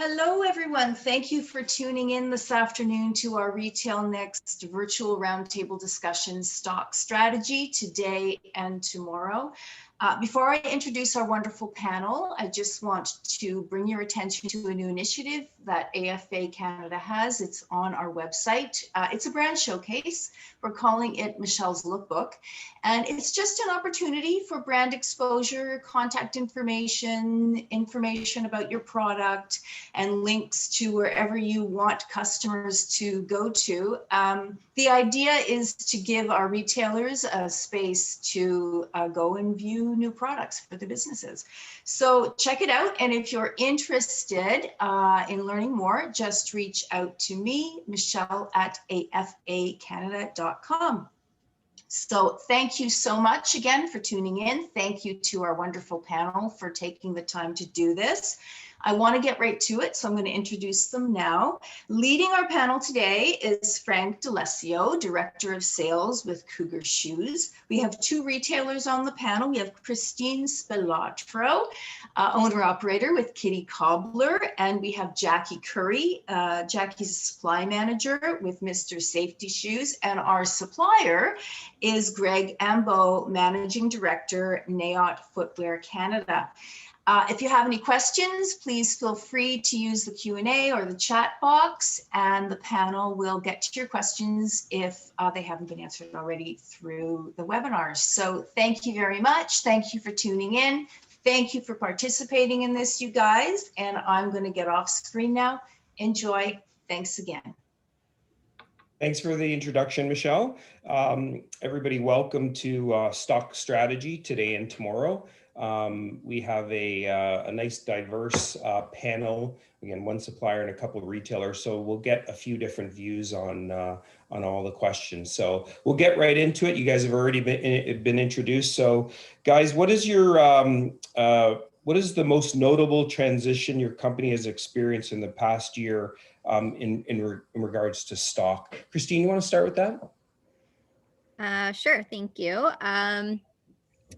Hello, everyone. Thank you for tuning in this afternoon to our Retail Next virtual roundtable discussion, stock strategy today and tomorrow. Before I introduce our wonderful panel, I just want to bring your attention to a new initiative that AFA Canada has. It's on our website. It's a brand showcase. We're calling it Michelle's Lookbook. And it's just an opportunity for brand exposure, contact information about your product, and links to wherever you want customers to go to. The idea is to give our retailers a space to go and view new products for the businesses. So check it out. And if you're interested in learning more, just reach out to me, Michelle at afacanada.com. So thank you so much again for tuning in. Thank you to our wonderful panel for taking the time to do this. I want to get right to it, so I'm going to introduce them now. Leading our panel today is Frank D'Alessio, Director of Sales with Cougar Shoes. We have two retailers on the panel. We have Christine Spilatro, owner-operator with Kitty Cobbler, and we have Jackie Curry. Jackie's a supply manager with Mr. Safety Shoes, and our supplier is Greg Ambo, Managing Director, Nayot Footwear Canada. If you have any questions, please feel free to use the Q&A or the chat box, and the panel will get to your questions if they haven't been answered already through the webinar. So thank you very much. Thank you for tuning in. Thank you for participating in this, you guys. And I'm going to get off screen now. Enjoy. Thanks again. Thanks for the introduction, Michelle. Everybody, welcome to Stock Strategy today and tomorrow. We have a nice diverse panel, again, one supplier and a couple of retailers, so we'll get a few different views on all the questions. So we'll get right into it. You guys have already been introduced. So guys, what is your what is the most notable transition your company has experienced in the past year in regards to stock? Christine, you want to start with that? Sure, thank you.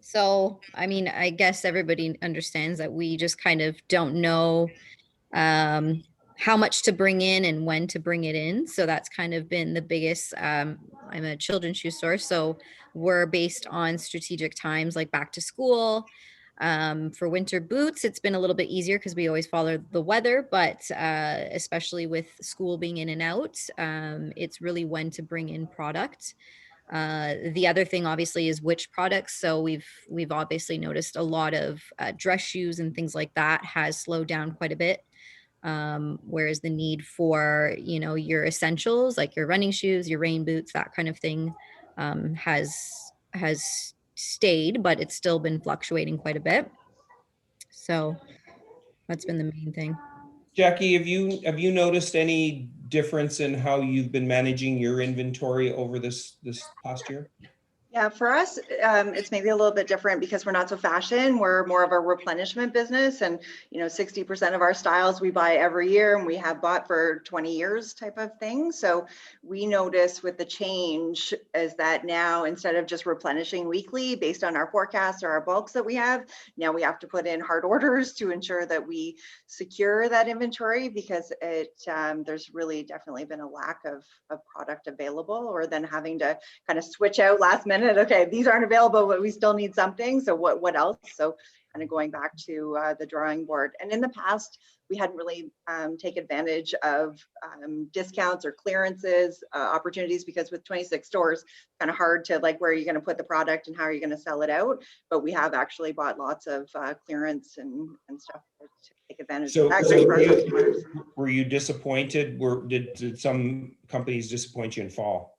So, I mean, I guess everybody understands that we just kind of don't know how much to bring in and when to bring it in. So that's kind of been the biggest, I'm a children's shoe store, so we're based on strategic times like back to school. For winter boots, it's been a little bit easier because we always follow the weather, but especially with school being in and out, it's really when to bring in product. The other thing obviously is which products. So we've obviously noticed a lot of dress shoes and things like that has slowed down quite a bit. Whereas the need for, you know, your essentials, like your running shoes, your rain boots, that kind of thing, has stayed, but it's still been fluctuating quite a bit. So that's been the main thing. Jackie, have you noticed any difference in how you've been managing your inventory over this past year? Yeah, for us, it's maybe a little bit different because we're not so fashion. We're more of a replenishment business, and 60% of our styles we buy every year, and we have bought for 20 years type of thing. So we notice with the change is that now instead of just replenishing weekly based on our forecasts or our bulks that we have, now we have to put in hard orders to ensure that we secure that inventory, because there's really definitely been a lack of product available, or then having to kind of switch out last minute. Okay, these aren't available, but we still need something. So what else? So kind of going back to the drawing board. And in the past, we hadn't really taken advantage of discounts or clearances opportunities, because with 26 stores, kind of hard to like, where are you going to put the product and how are you going to sell it out? But we have actually bought lots of clearance and stuff to take advantage of that. So were you disappointed? Did some companies disappoint you in fall?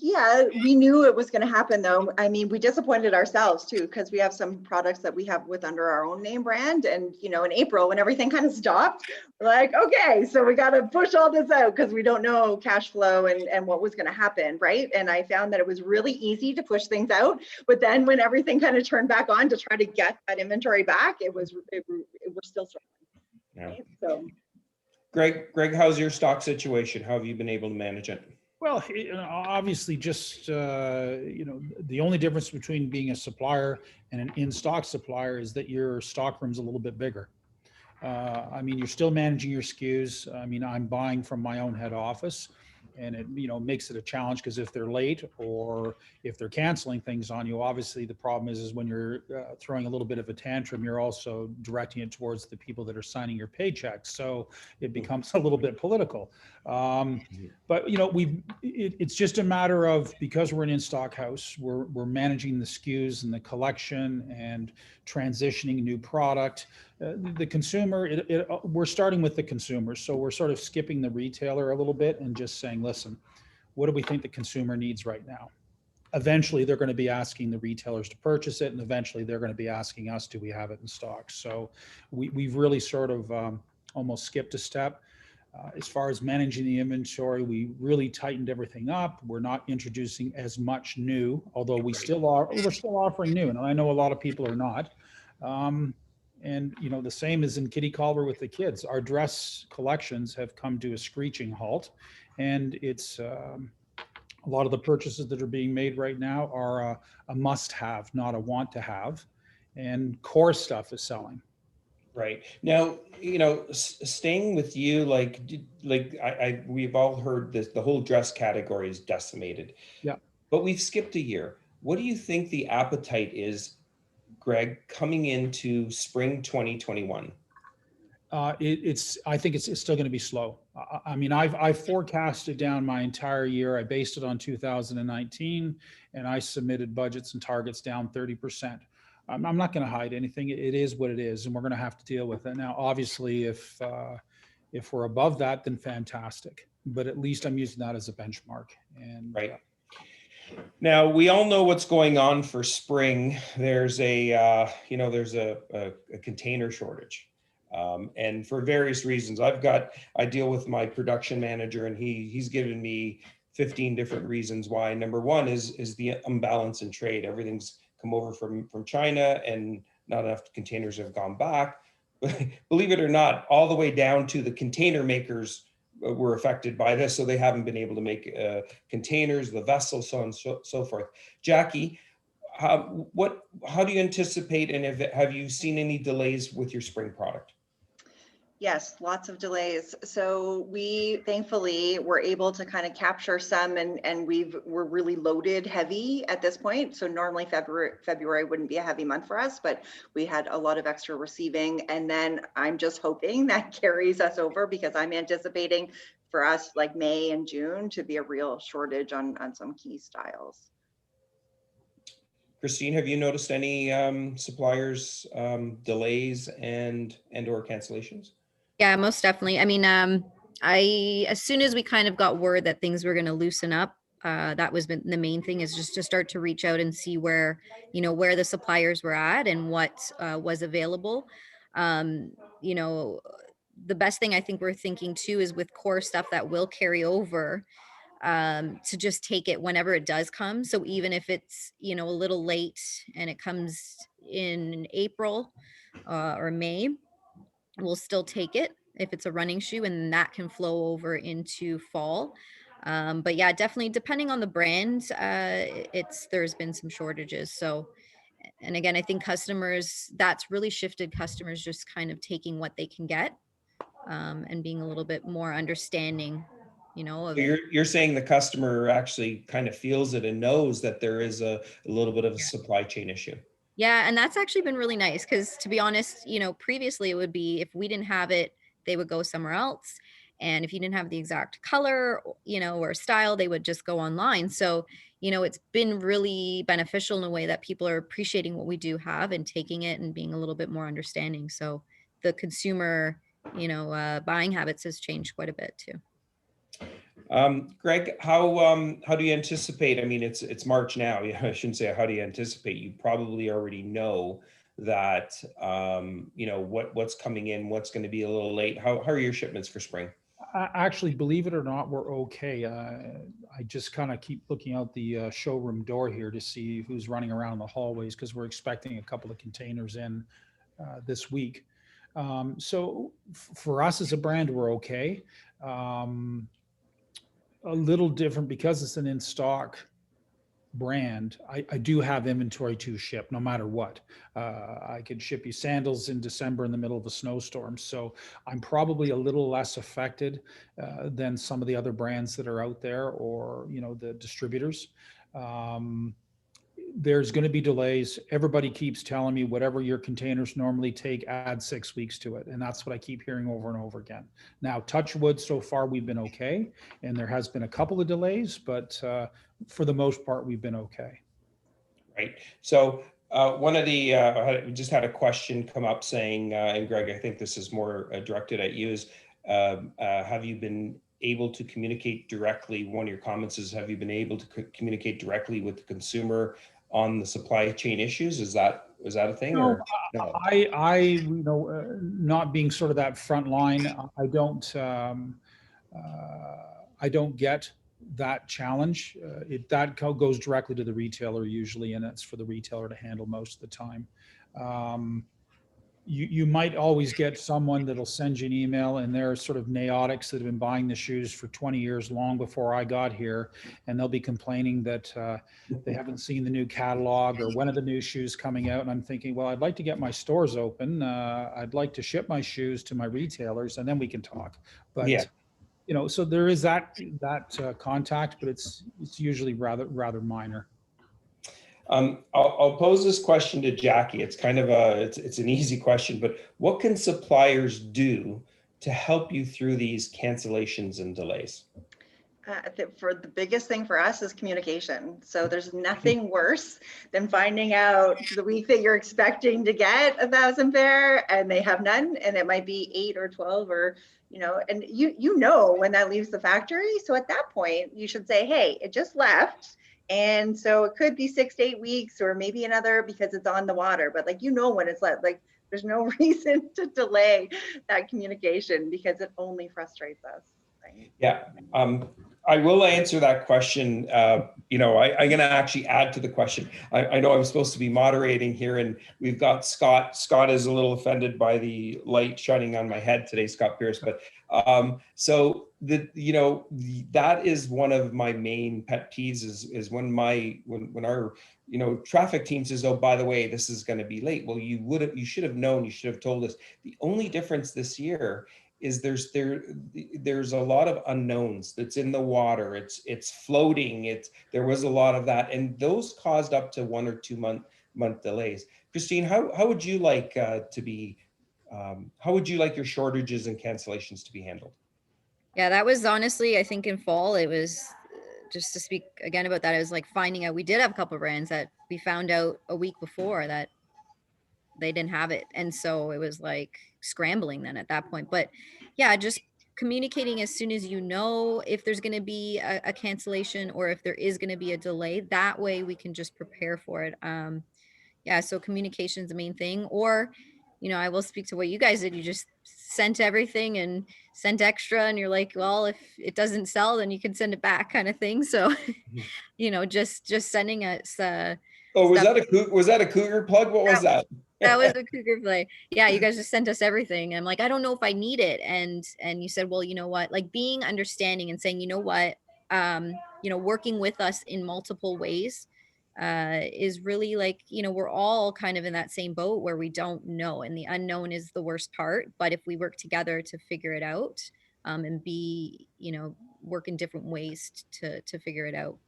Yeah, we knew it was going to happen though. I mean, we disappointed ourselves too, because we have some products that we have with under our own name brand. And, in April, when everything kind of stopped, we're like, okay, so we got to push all this out because we don't know cash flow and what was going to happen, right? And I found that it was really easy to push things out. But then when everything kind of turned back on to try to get that inventory back, we're still struggling. Yeah. Right? So, Greg, how's your stock situation? How have you been able to manage it? Well, obviously, just the only difference between being a supplier and an in-stock supplier is that your stock room's a little bit bigger. I mean, you're still managing your SKUs. I mean, I'm buying from my own head office, and it, you know, makes it a challenge because if they're late or if they're canceling things on you, obviously the problem is when you're throwing a little bit of a tantrum, you're also directing it towards the people that are signing your paychecks. So it becomes a little bit political. But you know, it's just a matter of, because we're an in-stock house, we're managing the SKUs and the collection and transitioning new product. The consumer, we're starting with the consumer. So we're sort of skipping the retailer a little bit and just saying, listen, what do we think the consumer needs right now? Eventually, they're going to be asking the retailers to purchase it, and eventually they're going to be asking us, do we have it in stock? So we've really sort of almost skipped a step. As far as managing the inventory, we really tightened everything up. We're not introducing as much new, although we're still offering new, and I know a lot of people are not. And you know, the same as in Kitty Collar with the kids. Our dress collections have come to a screeching halt, and it's a lot of the purchases that are being made right now are a must-have, not a want-to-have. And core stuff is selling. Right. Now, you know, staying with you, like we've all heard this, the whole dress category is decimated. Yeah. But we've skipped a year. What do you think the appetite is, Greg, coming into spring 2021? I think it's still going to be slow. I mean, I've forecasted down my entire year. I based it on 2019, and I submitted budgets and targets down 30%. I'm not going to hide anything. It is what it is, and we're going to have to deal with it. Now, obviously, if we're above that, then fantastic. But at least I'm using that as a benchmark. And right. Now, we all know what's going on for spring. There's a container shortage. And for various reasons, I deal with my production manager, and he's given me 15 different reasons why. Number one is the imbalance in trade. Everything's come over from China, and not enough containers have gone back. Believe it or not, all the way down to the container makers were affected by this, so they haven't been able to make containers, the vessels, so on and so forth. Jackie, how do you anticipate, and have you seen any delays with your spring product? Yes, lots of delays. So we thankfully were able to kind of capture some, and we're really loaded heavy at this point. So normally February wouldn't be a heavy month for us, but we had a lot of extra receiving. And then I'm just hoping that carries us over, because I'm anticipating for us like May and June to be a real shortage on some key styles. Christine, have you noticed any suppliers delays and or cancellations? Yeah, most definitely. I mean, as soon as we kind of got word that things were going to loosen up, that was the main thing, is just to start to reach out and see where the suppliers were at and what was available. You know, the best thing I think we're thinking too is with core stuff that will carry over, to just take it whenever it does come. So even if it's, a little late and it comes in April or May, we'll still take it if it's a running shoe, and that can flow over into fall. But yeah, definitely depending on the brand, there's been some shortages. So, and again, I think that's really shifted customers just kind of taking what they can get, and being a little bit more understanding, So you're saying the customer actually kind of feels it and knows that there is a little bit of a supply chain issue. Yeah, and that's actually been really nice, because to be honest, previously it would be, if we didn't have it, they would go somewhere else. And if you didn't have the exact color, or style, they would just go online. So, it's been really beneficial in a way that people are appreciating what we do have and taking it and being a little bit more understanding. So the consumer, buying habits has changed quite a bit too. Greg, how do you anticipate? I mean, it's March now. I shouldn't say how do you anticipate. You probably already know that what's coming in, what's going to be a little late. How are your shipments for spring? Actually, believe it or not, we're okay. I just kind of keep looking out the showroom door here to see who's running around the hallways, because we're expecting a couple of containers in this week. So for us as a brand, we're okay. A little different because it's an in-stock brand, I do have inventory to ship no matter what. I could ship you sandals in December in the middle of a snowstorm. So I'm probably a little less affected than some of the other brands that are out there, or, you know, the distributors. There's going to be delays. Everybody keeps telling me whatever your containers normally take, add 6 weeks to it. And that's what I keep hearing over and over again. Now, touch wood, so far we've been okay. And there has been a couple of delays, but for the most part, we've been okay. Right. So one of the, we just had a question come up saying, and Greg, I think this is more directed at you, is have you been able to communicate directly? One of your comments is, have you been able to communicate directly with the consumer on the supply chain issues? Is that a thing? No, Or no? you know, not being sort of that front line, I don't get that challenge. That goes directly to the retailer usually, and it's for the retailer to handle most of the time. You might always get someone that'll send you an email, and they're sort of naotics that have been buying the shoes for 20 years, long before I got here, and they'll be complaining that they haven't seen the new catalog or when are the new shoes coming out. And I'm thinking, well, I'd like to get my stores open. I'd like to ship my shoes to my retailers, and then we can talk. But Yeah. you know, so there is that contact, but it's usually rather minor. I'll pose this question to Jackie. It's kind of it's an easy question, but what can suppliers do to help you through these cancellations and delays? For the biggest thing for us is communication. So there's nothing worse than finding out the week that you're expecting to get 1,000 pair and they have none, and it might be 8 or 12, or you know, and you know when that leaves the factory. So at that point, you should say, hey, it just left. And so it could be 6 to 8 weeks, or maybe another, because it's on the water. But like, you know, when it's left, like there's no reason to delay that communication, because it only frustrates us. Right? Yeah. I will answer that question. You know, I'm going to actually add to the question. I know I'm supposed to be moderating here, and we've got Scott. Scott is a little offended by the light shining on my head today, Scott Pierce. But so you know, that is one of my main pet peeves is when our, you know, traffic team says, oh, by the way, this is going to be late. Well, you should have known. You should have told us. The only difference this year is there's a lot of unknowns that's in the water. It's floating. There was a lot of that, and those caused up to 1 or 2 month delays. Christine, how would you like how would you like your shortages and cancellations to be handled? Yeah, that was honestly, I think in fall, it was just to speak again about that. It was like finding out, we did have a couple of brands that we found out a week before that they didn't have it. And so it was like scrambling then at that point. But yeah, just communicating as soon as you know if there's going to be a cancellation or if there is going to be a delay. That way we can just prepare for it. Yeah, so communication is the main thing. Or, you know, I will speak to what you guys did. You just sent everything and sent extra, and you're like, well, if it doesn't sell, then you can send it back, kind of thing. So, you know, just sending us Oh, was stuff. that a Cougar plug? What was that? That was a Cougar play. Yeah, you guys just sent us everything. I'm like, I don't know if I need it. And you said, well, you know what, like being understanding and saying, you know what, you know, working with us in multiple ways is really like, you know, we're all kind of in that same boat where we don't know, and the unknown is the worst part. But if we work together to figure it out, and be, you know, work in different ways to figure it out.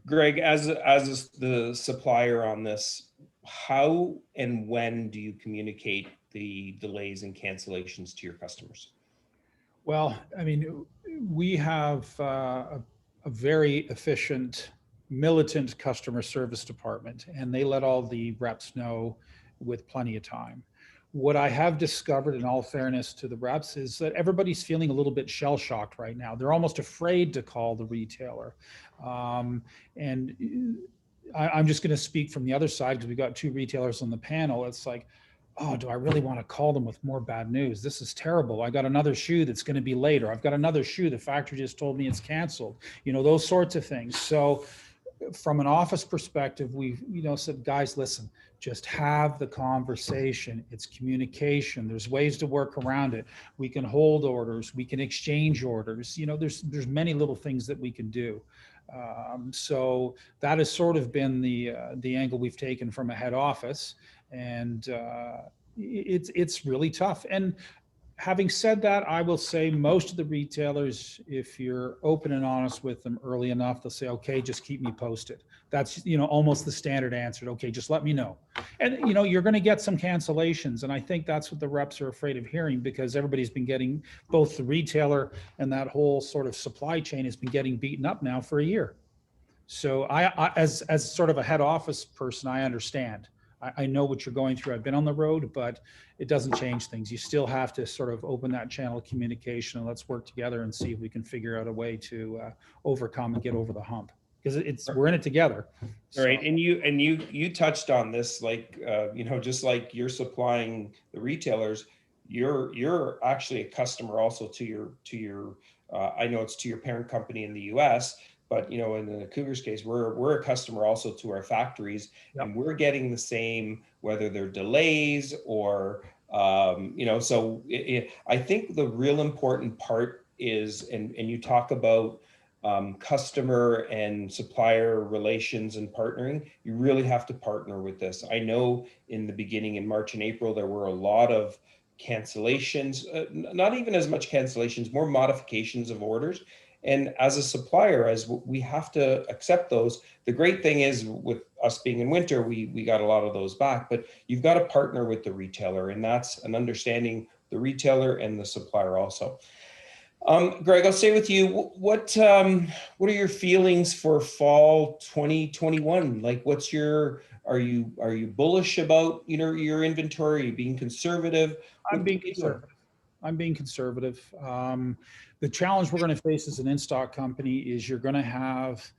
Greg, as the supplier on this, how and when do you communicate the delays and cancellations to your customers? Well, I mean, we have a very efficient, militant customer service department, and they let all the reps know with plenty of time. What I have discovered, in all fairness to the reps, is that everybody's feeling a little bit shell shocked right now. They're almost afraid to call the retailer. And I'm just going to speak from the other side, because we've got 2 retailers on the panel. It's like, oh, do I really want to call them with more bad news? This is terrible. I got another shoe that's going to be late, or I've got another shoe the factory just told me it's canceled. You know, those sorts of things. So from an office perspective, we've, you know, said, guys, listen, just have the conversation. It's communication. There's ways to work around it. We can hold orders. We can exchange orders. You know, there's many little things that we can do. So that has sort of been the angle we've taken from a head office, and it's really tough. And having said that, I will say most of the retailers, if you're open and honest with them early enough, they'll say, okay, just keep me posted. That's, almost the standard answer. Okay, just let me know. And, you're going to get some cancellations. And I think that's what the reps are afraid of hearing, because everybody's been getting, both the retailer and that whole sort of supply chain has been getting beaten up now for a year. So I as sort of a head office person, I understand. I know what you're going through. I've been on the road, but it doesn't change things. You still have to sort of open that channel of communication, and let's work together and see if we can figure out a way to overcome and get over the hump, because we're in it together. All right, and you touched on this, like just like you're supplying the retailers, you're actually a customer also to your I know it's to your parent company in the U.S., but in the Cougars case, we're a customer also to our factories. Yep. And we're getting the same, whether they're delays or so I think the real important part is, and you talk about customer and supplier relations and partnering. You really have to partner with this. I know in the beginning, in March and April, there were a lot of cancellations, not even as much cancellations, more modifications of orders. And as a supplier, as we have to accept those. The great thing is, with us being in winter, we got a lot of those back, but you've got to partner with the retailer, and that's an understanding the retailer and the supplier also. Greg, I'll stay with you. What are your feelings for fall 2021? Like, are you bullish about your inventory? Are you being conservative? I'm being conservative. The challenge we're going to face as an in-stock company is you're going to have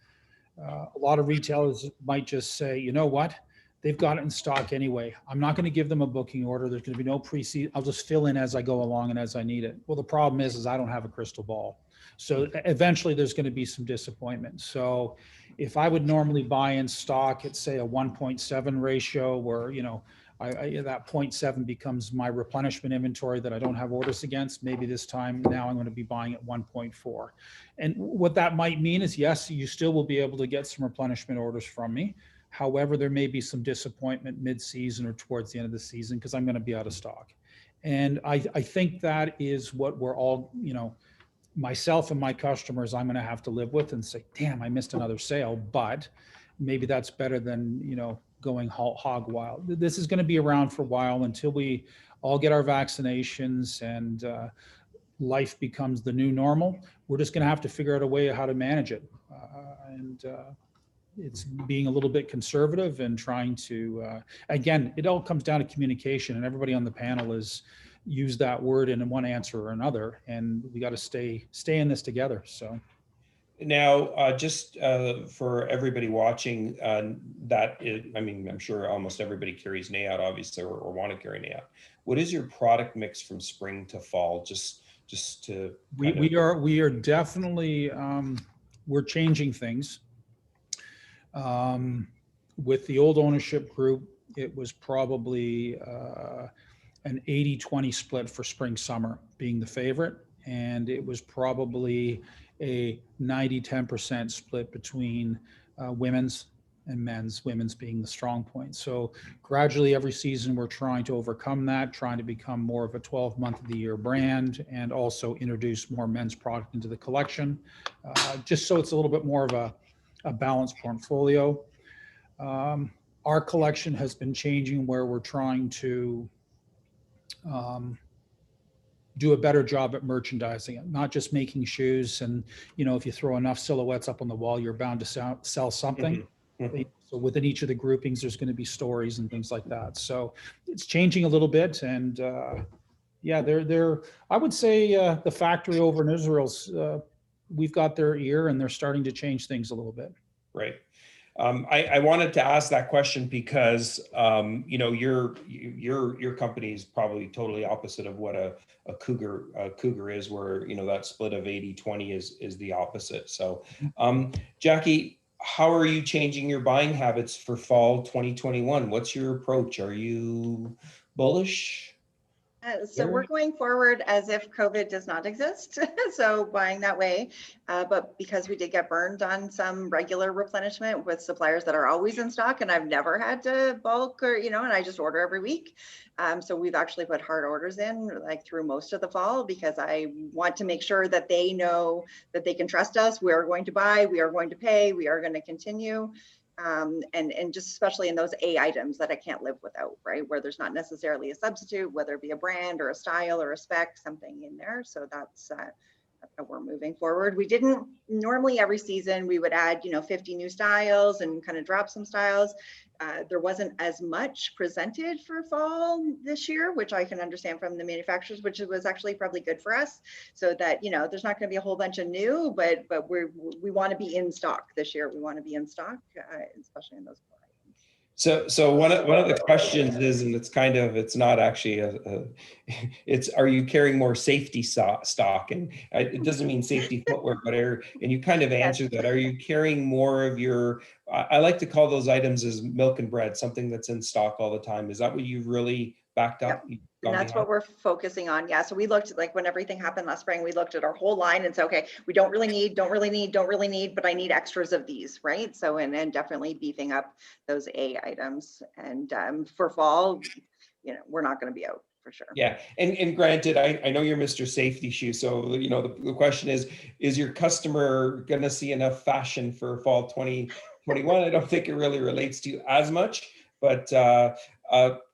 a lot of retailers might just say, you know what? They've got it in stock anyway. I'm not going to give them a booking order. There's going to be no pre-season. I'll just fill in as I go along and as I need it. Well, the problem is I don't have a crystal ball. So eventually there's going to be some disappointment. So if I would normally buy in stock at, say, a 1.7 ratio, where, that 0.7 becomes my replenishment inventory that I don't have orders against, maybe this time now I'm going to be buying at 1.4. And what that might mean is, yes, you still will be able to get some replenishment orders from me. However, there may be some disappointment mid-season or towards the end of the season because I'm going to be out of stock. And I think that is what we're all, myself and my customers, I'm going to have to live with and say, damn, I missed another sale. But maybe that's better than, going hog wild. This is going to be around for a while until we all get our vaccinations and life becomes the new normal. We're just going to have to figure out a way of how to manage it. It's being a little bit conservative and trying to, again, it all comes down to communication, and everybody on the panel has used that word in one answer or another, and we got to stay in this together. So now, just for everybody watching, I'm sure almost everybody carries NAIOT, obviously, or want to carry NAIOT. What is your product mix from spring to fall? Just to we are definitely we're changing things. With the old ownership group, it was probably an 80-20 split for spring summer being the favorite, and it was probably a 90-10% split between women's and men's, women's being the strong point. So gradually every season we're trying to overcome that, trying to become more of a 12-month of the year brand, and also introduce more men's product into the collection, just so it's a little bit more of a balanced portfolio. Our collection has been changing, where we're trying to do a better job at merchandising it, not just making shoes. And, if you throw enough silhouettes up on the wall, you're bound to sell something. Mm-hmm. So within each of the groupings, there's going to be stories and things like that. So it's changing a little bit. And they're I would say the factory over in Israel's, we've got their ear, and they're starting to change things a little bit. Right. I wanted to ask that question because your company is probably totally opposite of what a cougar is, where that split of 80-20 is the opposite. So Jackie, how are you changing your buying habits for fall 2021? What's your approach? Are you bullish? So we're going forward as if COVID does not exist. So buying that way, but because we did get burned on some regular replenishment with suppliers that are always in stock, and I've never had to bulk or, and I just order every week. So we've actually put hard orders in like through most of the fall, because I want to make sure that they know that they can trust us. We are going to buy, we are going to pay, we are going to continue. And just especially in those A items that I can't live without, right? Where there's not necessarily a substitute, whether it be a brand or a style or a spec, something in there. So that's how we're moving forward. We didn't normally every season we would add, 50 new styles and kind of drop some styles. There wasn't as much presented for fall this year, which I can understand from the manufacturers, which was actually probably good for us. So that, there's not going to be a whole bunch of new, but we want to be in stock this year. We want to be in stock, especially in those core items. So one of the questions is, and it's not actually it's, are you carrying more safety stock? And it doesn't mean safety footwear, but and you kind of answered that. Are you carrying more of your, I like to call those items as milk and bread, something that's in stock all the time. Is that what you've really backed up? Yep. And that's what we're focusing on. Yeah. So we looked at, like, when everything happened last spring, we looked at our whole line and said, okay, we don't really need, but I need extras of these, right? So, and definitely beefing up those A items. And for fall, we're not going to be out for sure. Yeah. And granted, I know you're Mr. Safety Shoe. So, the question is your customer going to see enough fashion for fall 2021? I don't think it really relates to you as much, but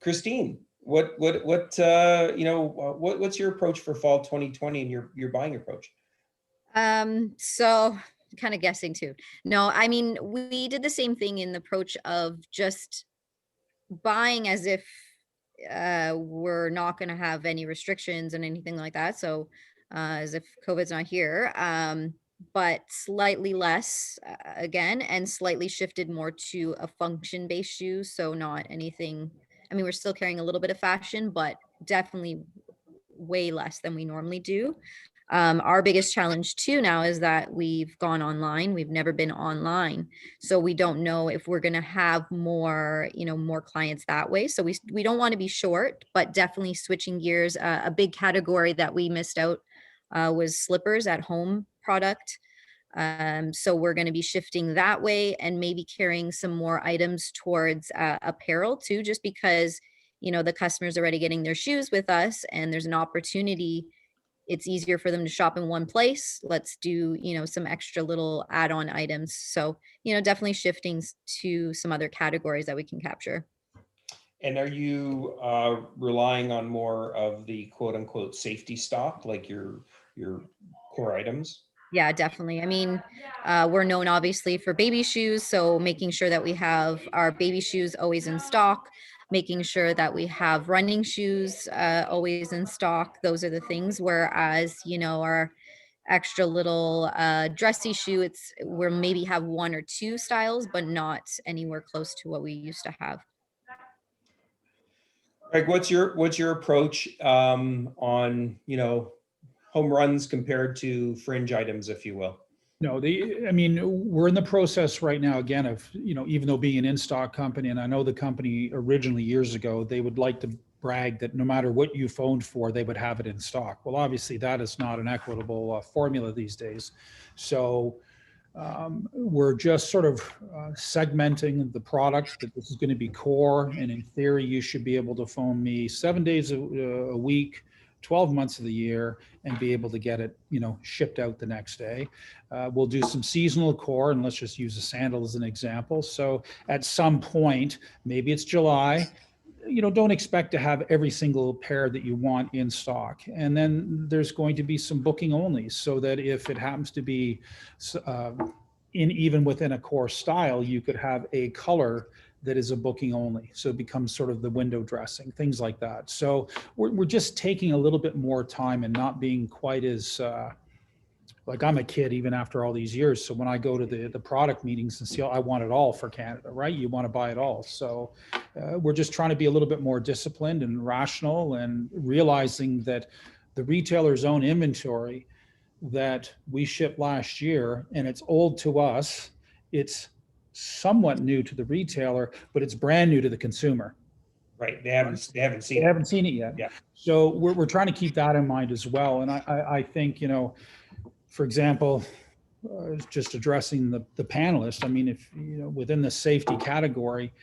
Christine, what's your approach for fall 2020 and your buying approach? So kind of guessing too. No, I mean, we did the same thing in the approach of just buying as if we're not going to have any restrictions and anything like that. So as if COVID's not here, but slightly less again, and slightly shifted more to a function-based shoe. So not anything, I mean, we're still carrying a little bit of fashion, but definitely way less than we normally do. Our biggest challenge too now is that we've gone online. We've never been online. So we don't know if we're going to have more, more clients that way. So we don't want to be short, but definitely switching gears. A big category that we missed out was slippers at home product. So we're going to be shifting that way and maybe carrying some more items towards apparel too, just because, the customer's already getting their shoes with us and there's an opportunity. It's easier for them to shop in one place. Let's do, some extra little add-on items. So, definitely shifting to some other categories that we can capture. And are you relying on more of the quote unquote safety stock, like your core items? Yeah, definitely. I mean, we're known obviously for baby shoes. So making sure that we have our baby shoes always in stock, making sure that we have running shoes always in stock. Those are the things. Whereas, our extra little dressy shoe, we're maybe have one or two styles, but not anywhere close to what we used to have. Greg, what's your approach on, home runs compared to fringe items, if you will? No, we're in the process right now, again, of, even though being an in-stock company, and I know the company originally years ago, they would like to brag that no matter what you phoned for, they would have it in stock. Well, obviously that is not an equitable formula these days. So we're just sort of segmenting the product, that this is going to be core. And in theory, you should be able to phone me 7 days a week, 12 months of the year, and be able to get it, shipped out the next day. We'll do some seasonal core, and let's just use a sandal as an example. So at some point, maybe it's July, don't expect to have every single pair that you want in stock. And then there's going to be some booking only, so that if it happens to be even within a core style, you could have a color that is a booking only. So it becomes sort of the window dressing, things like that. So we're just taking a little bit more time and not being quite as, like, I'm a kid even after all these years. So when I go to the product meetings and see, I want it all for Canada, right? You want to buy it all. So we're just trying to be a little bit more disciplined and rational, and realizing that the retailer's own inventory that we shipped last year, and it's old to us, it's somewhat new to the retailer, but it's brand new to the consumer, Right. They haven't seen They it. haven't seen it yet. Yeah. So we're trying to keep that in mind as well. And I think, for example, just addressing the panelists, I mean, if, within the safety category,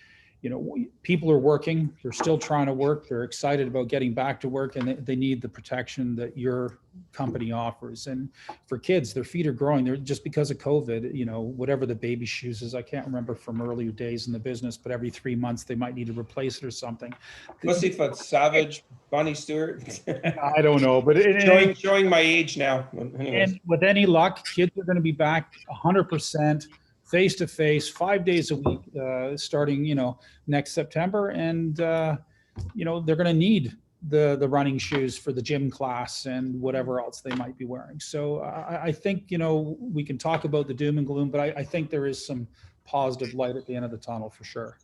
people are working, they're still trying to work, they're excited about getting back to work, and they need the protection that your company offers. And for kids, their feet are growing. They're just because of COVID, whatever the baby shoes is, I can't remember from earlier days in the business, but every 3 months they might need to replace it or something. Pussyfoot, Savage, Bonnie Stewart. I don't know, but showing my age now. Anyways. and with any luck, kids are going to be back 100% face to face, 5 days a week, starting next September, and they're going to need the running shoes for the gym class and whatever else they might be wearing. So I think we can talk about the doom and gloom, but I think there is some positive light at the end of the tunnel for sure.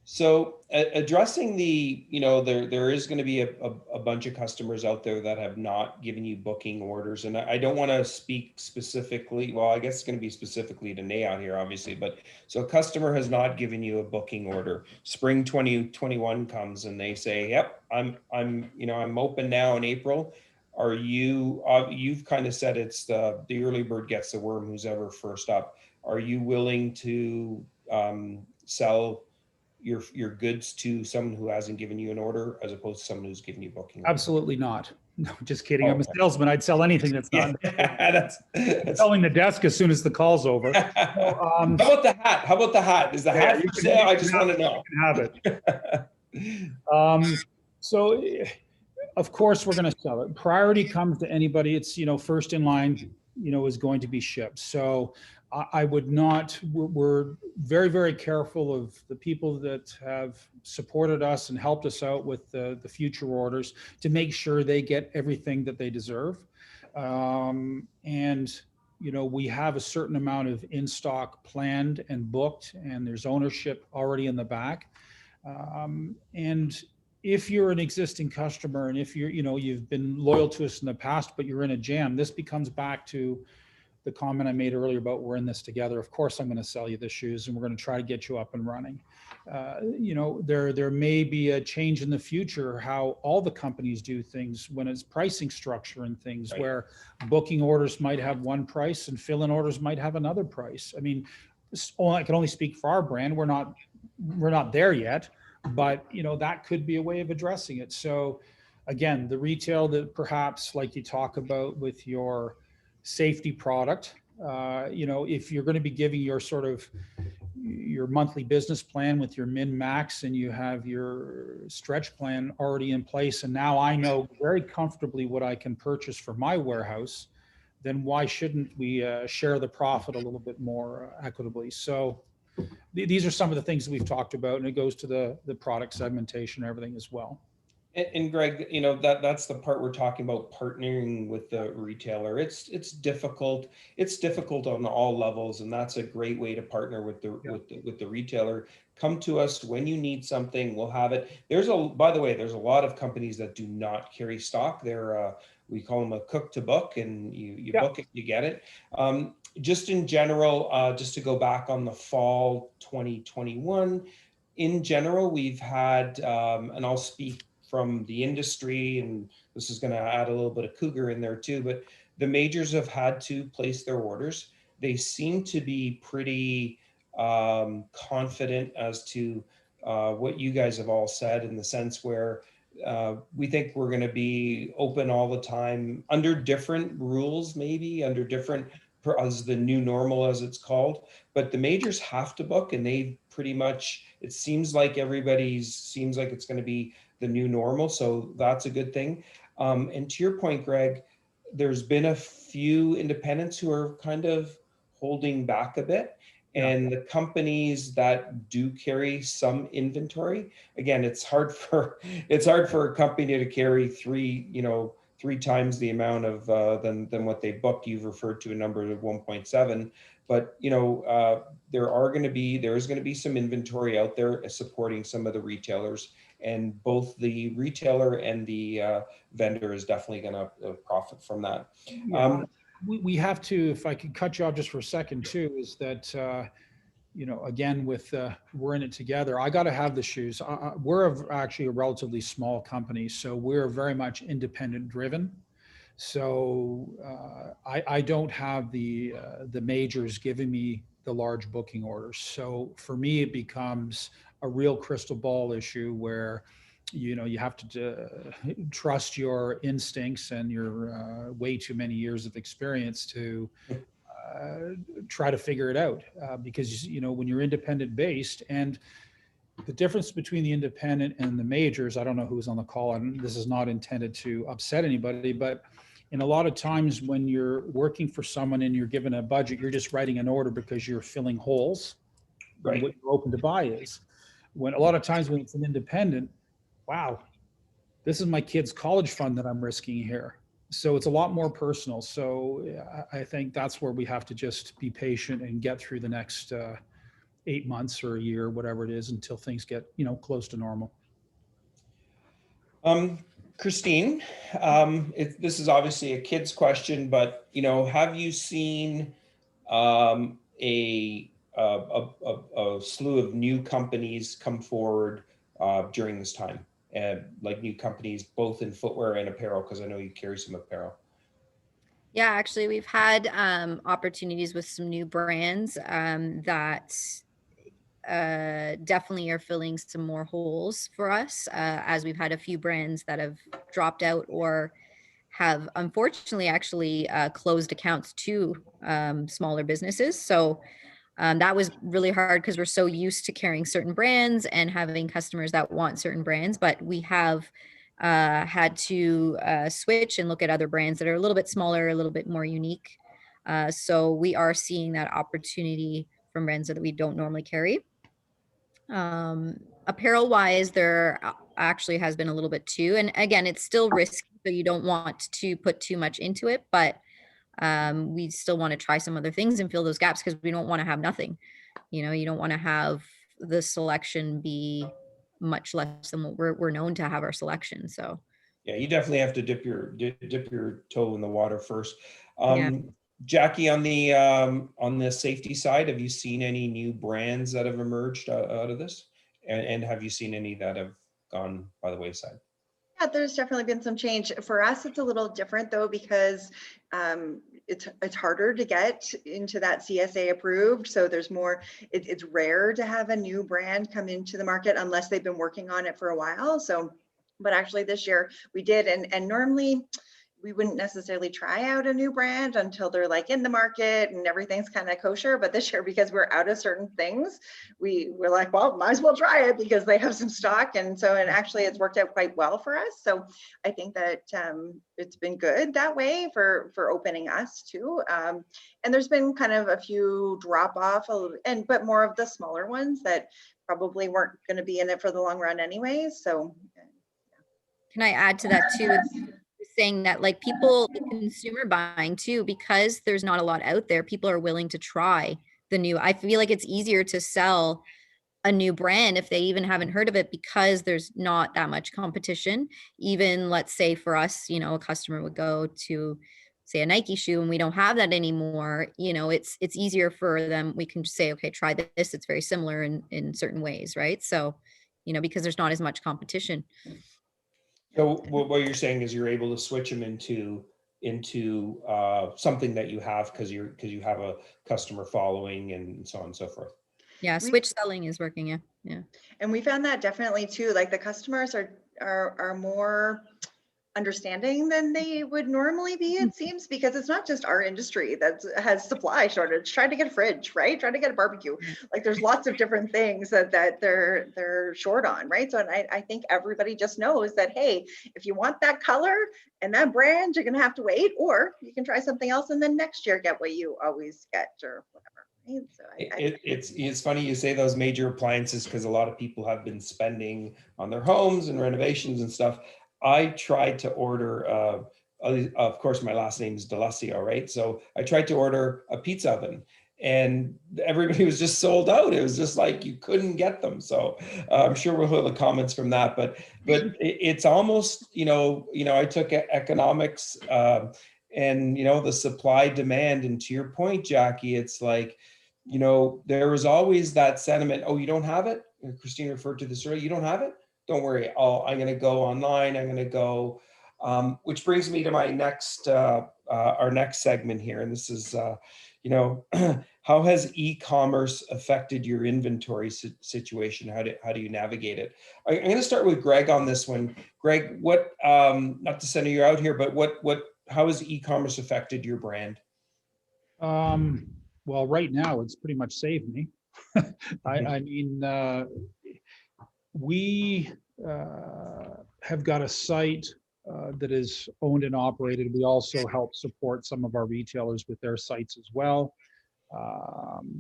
So addressing there is going to be a bunch of customers out there that have not given you booking orders. And I don't want to speak specifically, well, I guess it's going to be specifically to NAOT here, obviously, but so a customer has not given you a booking order. Spring 2021 comes and they say, yep, I'm open now in April. Are you, you've kind of said it's the early bird gets the worm, who's ever first up. Are you willing to sell your goods to someone who hasn't given you an order as opposed to someone who's given you booking? Absolutely not. No, just kidding. I'm a salesman. I'd sell anything that's not that's selling the desk as soon as the call's over. So, how about the hat? How about the hat? Is the hat for sale? I just want to know. You can have it. So of course we're going to sell it. Priority comes to anybody. It's, first in line, is going to be shipped. So I would not, we're very, very careful of the people that have supported us and helped us out with the future orders to make sure they get everything that they deserve. And, we have a certain amount of in stock planned and booked, and there's ownership already in the back. And if you're an existing customer and if you've been loyal to us in the past, but you're in a jam, this becomes back to the comment I made earlier about we're in this together. Of course, I'm going to sell you the shoes and we're going to try to get you up and running. There may be a change in the future how all the companies do things when it's pricing structure and things, right, where booking orders might have one price and fill-in orders might have another price. I mean, I can only speak for our brand. We're not there yet, but that could be a way of addressing it. So again, the retail that perhaps like you talk about with your safety product, if you're going to be giving your sort of your monthly business plan with your min max and you have your stretch plan already in place, and now I know very comfortably what I can purchase for my warehouse, then why shouldn't we share the profit a little bit more equitably? So these are some of the things that we've talked about, and it goes to the product segmentation and everything as well. And Greg, that's the part we're talking about, partnering with the retailer. It's difficult. It's difficult on all levels, and that's a great way to partner with the retailer. Come to us when you need something. We'll have it. By the way, there's a lot of companies that do not carry stock. They're we call them a cook to book, and you book it, you get it. Just in general, just to go back on the fall 2021, in general, we've had, and I'll speak from the industry, and this is going to add a little bit of Cougar in there too, but the majors have had to place their orders. They seem to be pretty confident as to what you guys have all said, in the sense where we think we're going to be open all the time under different rules, maybe under different, as the new normal as it's called, but the majors have to book, and they pretty much, it seems like seems like it's going to be the new normal. So that's a good thing. And to your point, Greg, there's been a few independents who are kind of holding back a bit. And the companies that do carry some inventory, again, it's hard for a company to carry three times the amount of than what they book. You've referred to a number of 1.7, but there is going to be some inventory out there supporting some of the retailers, and both the retailer and the vendor is definitely going to profit from that. We have to, if I could cut you off just for a second too, is that again, with we're in it together. I got to have the shoes. We're actually a relatively small company, so we're very much independent driven. So I don't have the majors giving me the large booking orders. So for me, it becomes a real crystal ball issue where you have to trust your instincts and your way too many years of experience to try to figure it out, because when you're independent based, and the difference between the independent and the majors, I don't know who's on the call, and this is not intended to upset anybody, but in a lot of times when you're working for someone and you're given a budget, you're just writing an order because you're filling holes. Right. What you're open to buy is. When a lot of times when it's an independent, wow, this is my kid's college fund that I'm risking here. So it's a lot more personal. So I think that's where we have to just be patient and get through the next 8 months or a year, whatever it is, until things get, close to normal. Christine, this is obviously a kid's question, but have you seen a slew of new companies come forward during this time, like new companies both in footwear and apparel? Because I know you carry some apparel. Yeah, actually, we've had opportunities with some new brands that definitely are filling some more holes for us, as we've had a few brands that have dropped out or have unfortunately actually closed accounts to smaller businesses. So that was really hard because we're so used to carrying certain brands and having customers that want certain brands, but we have had to switch and look at other brands that are a little bit smaller, a little bit more unique. So we are seeing that opportunity from brands that we don't normally carry. Apparel wise, there actually has been a little bit too. And again, it's still risky, so you don't want to put too much into it, but we still want to try some other things and fill those gaps because we don't want to have nothing. You don't want to have the selection be much less than what we're known to have our selection. So yeah, you definitely have to dip your toe in the water first. Yeah. Jackie, on the safety side, have you seen any new brands that have emerged out of this? And have you seen any that have gone by the wayside? Yeah, there's definitely been some change. For us, it's a little different though, because it's harder to get into that CSA approved. So there's more, it's rare to have a new brand come into the market unless they've been working on it for a while. So, but actually this year we did, and normally we wouldn't necessarily try out a new brand until they're like in the market and everything's kind of kosher. But this year, because we're out of certain things, we're like, well, might as well try it because they have some stock. And so, and actually it's worked out quite well for us. So I think that it's been good that way for opening us too. And there's been kind of a few drop off, but more of the smaller ones that probably weren't going to be in it for the long run anyways. So can I add to that too? Saying that like people, the consumer buying too, because there's not a lot out there, people are willing to try the new. I feel like it's easier to sell a new brand if they even haven't heard of it because there's not that much competition. Even let's say for us, a customer would go to say a Nike shoe and we don't have that anymore, it's easier for them. We can just say, okay, try this. It's very similar in certain ways, right? So, because there's not as much competition. So what you're saying is you're able to switch them into something that you have because you have a customer following and so on and so forth. Yeah, switch selling is working. Yeah. And we found that definitely too. Like the customers are more understanding than they would normally be, it seems, because it's not just our industry that has supply shortage. Try to get a fridge, right? Try to get a barbecue. Like there's lots of different things that they're short on, right? So and I think everybody just knows that, hey, if you want that color and that brand, you're gonna have to wait, or you can try something else and then next year get what you always get or whatever. So it's funny you say those major appliances because a lot of people have been spending on their homes and renovations and stuff. I tried to order, of course, my last name is D'Alessio, right? So I tried to order a pizza oven and everybody was just sold out. It was just like you couldn't get them. So I'm sure we'll hear the comments from that. But it's almost, I took economics and, the supply demand. And to your point, Jackie, it's like, you know, there was always that sentiment, oh, you don't have it? Christine referred to this earlier, you don't have it? Don't worry, I'm going to go online, I'm going to go, which brings me to my next, our next segment here. And this is, you know, how has e-commerce affected your inventory situation? How do you navigate it? I'm going to start with Greg on this one. Greg, what, not to send you out here, but how has e-commerce affected your brand? Well, right now it's pretty much saved me. I mean, we have got a site that is owned and operated. We also help support some of our retailers with their sites as well.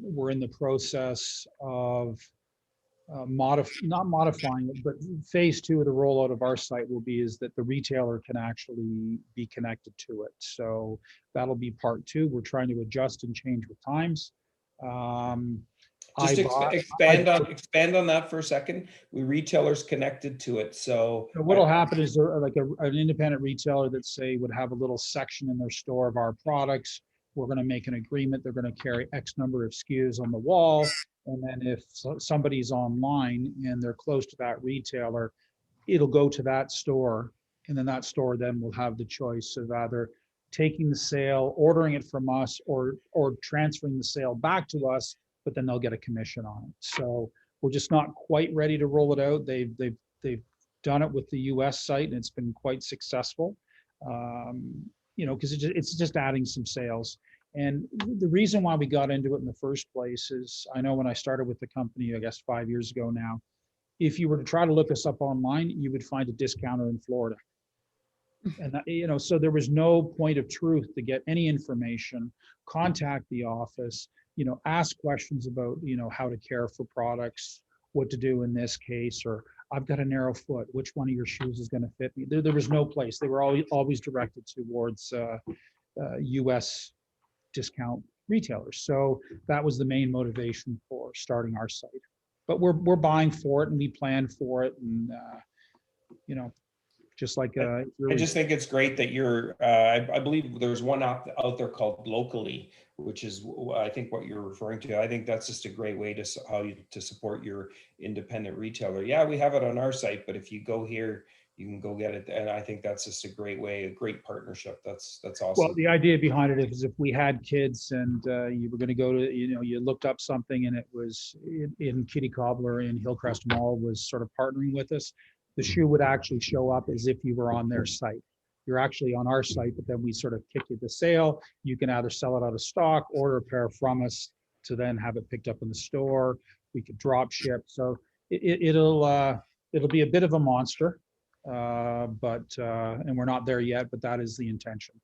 We're in the process of not modifying it, but phase 2 of the rollout of our site will be is that the retailer can actually be connected to it. So that'll be part 2. We're trying to adjust and change with times. Just expand on that for a second. We retailers connected to it. So what'll happen is there like an independent retailer that say would have a little section in their store of our products. We're going to make an agreement. They're going to carry X number of SKUs on the wall. And then if somebody's online and they're close to that retailer, it'll go to that store. And then that store then will have the choice of either taking the sale, ordering it from us, or transferring the sale back to us, but then they'll get a commission on it. So we're just not quite ready to roll it out. They've done it with the US site and it's been quite successful. You know, because it's just adding some sales. And the reason why we got into it in the first place is, I know when I started with the company, I guess 5 years ago now, if you were to try to look us up online, you would find a discounter in Florida. And that, you know, so there was no point of truth to get any information, contact the office, you know, ask questions about, you know, how to care for products, what to do in this case, or I've got a narrow foot, which one of your shoes is going to fit me? There was no place. They were always directed towards US discount retailers. So that was the main motivation for starting our site. But we're buying for it and we plan for it, and you know, just like I just think it's great that you're, I believe there's one out there called Locally, which is, I think, what you're referring to. I think that's just a great way to support your independent retailer. Yeah, we have it on our site, but if you go here, you can go get it. And I think that's just a great way, a great partnership. That's awesome. Well, the idea behind it is if we had kids and you were going to go to, you know, you looked up something and it was in Kitty Cobbler in Hillcrest Mall was sort of partnering with us, the shoe would actually show up as if you were on their site. You're actually on our site, but then we sort of kick you the sale. You can either sell it out of stock, order a pair from us to then have it picked up in the store. We could drop ship. So it'll be a bit of a monster, and we're not there yet, but that is the intention.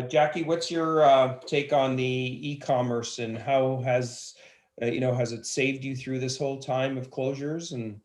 Jackie, what's your take on the e-commerce and how has, you know, has it saved you through this whole time of closures, and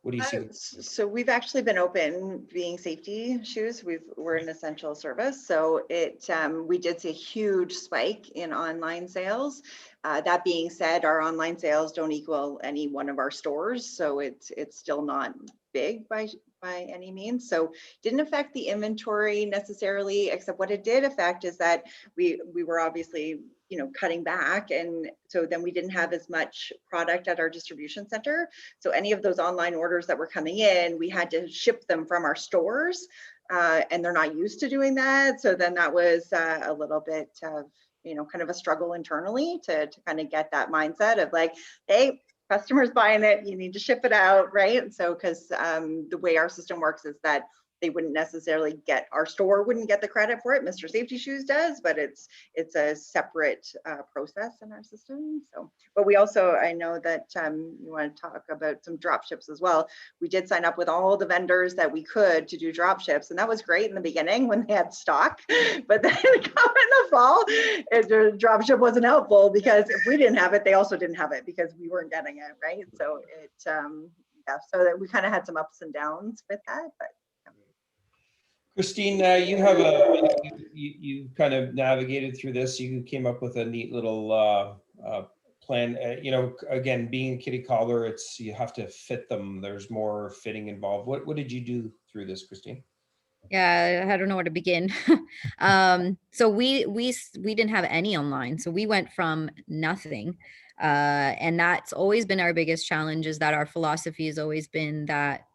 what do you see? So we've actually been open being safety shoes. We're an essential service. So we did see a huge spike in online sales. That being said, our online sales don't equal any one of our stores. So it's still not big by any means. So didn't affect the inventory necessarily, except what it did affect is that we were obviously, you know, cutting back. And so then we didn't have as much product at our distribution center. So any of those online orders that were coming in, we had to ship them from our stores, and they're not used to doing that. So then that was a little bit of, you know, kind of a struggle internally to kind of get that mindset of like, hey, customers buying it, you need to ship it out, right? So because the way our system works is that they wouldn't necessarily get, our store wouldn't get the credit for it. Mr. Safety Shoes does, but it's a separate process in our system. So, but we also, I know that you want to talk about some drop ships as well. We did sign up with all the vendors that we could to do drop ships, and that was great in the beginning when they had stock. But then in the fall, the drop ship wasn't helpful because if we didn't have it, they also didn't have it because we weren't getting it, right? So yeah, so that we kind of had some ups and downs with that, but. Christine, you have you kind of navigated through this. You came up with a neat little plan. You know, again, being a Kitty Cobbler, it's you have to fit them. There's more fitting involved. What did you do through this, Christine? Yeah, I don't know where to begin. So we didn't have any online. So we went from nothing. And that's always been our biggest challenge, is that our philosophy has always been that